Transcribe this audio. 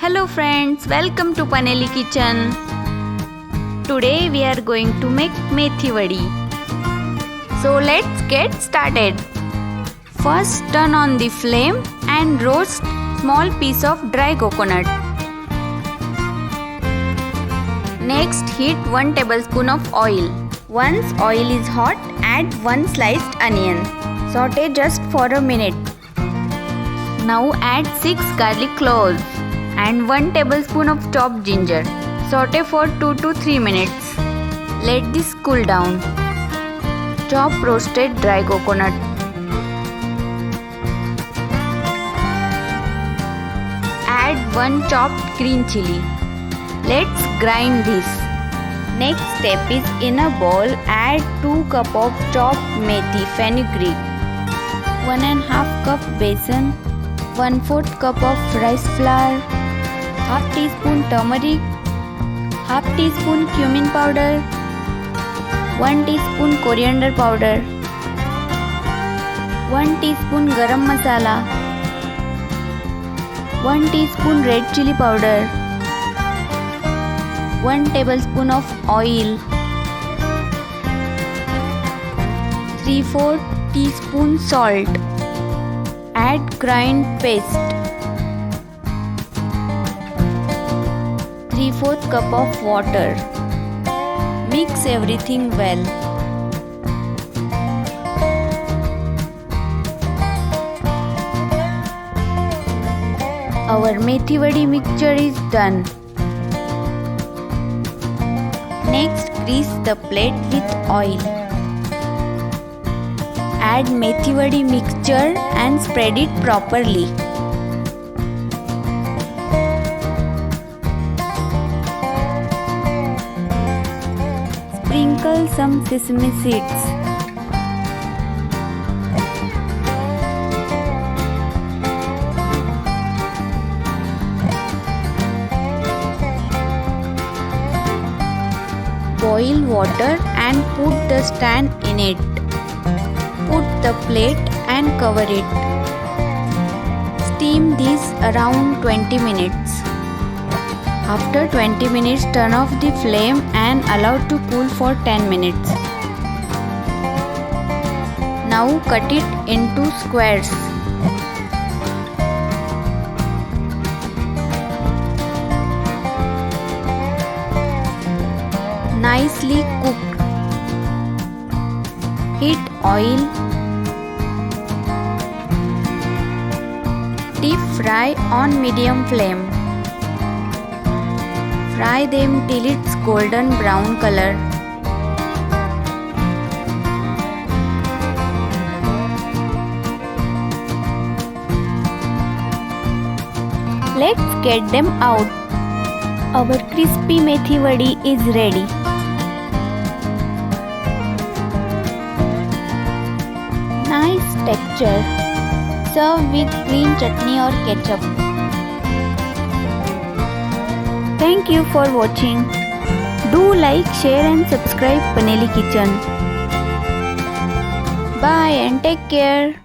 Hello friends, welcome to Paneli Kitchen. Today we are going to make Methi Vadi. So let's get started. First turn on the flame and roast small piece of dry coconut. Next heat 1 tablespoon of oil. Once oil is hot, add 1 sliced onion. Saute just for a minute. Now add 6 garlic cloves and 1 tablespoon of chopped ginger. Saute for 2 to 3 minutes. Let this cool down. Chop roasted dry coconut. Add 1 chopped green chili. Let's grind this. Next step is in a bowl add 2 cup of chopped methi fenugreek, 1.5 cup besan, 1/4 cup of rice flour, half teaspoon turmeric, half teaspoon cumin powder, 1 teaspoon coriander powder, 1 teaspoon garam masala, 1 teaspoon red chili powder, 1 tablespoon of oil, 3/4 teaspoon salt. Add grind paste. 3/4 cup of water. Mix everything well. Our Methi Vadi mixture is done. Next, grease the plate with oil. Add Methi Vadi mixture and spread it properly. Sprinkle some sesame seeds. Boil water and put the stand in it. Put the plate and cover it. Steam this around 20 minutes. After 20 minutes, turn off the flame and allow to cool for 10 minutes. Now cut it into squares. Nicely cooked. Heat oil. Deep fry on medium flame. Fry them till it's golden brown color. Let's get them out. Our crispy Methi Vadi is ready. Nice texture. Serve with green chutney or ketchup. Thank you for watching. Do like, share and subscribe Paneli Kitchen. Bye and take care.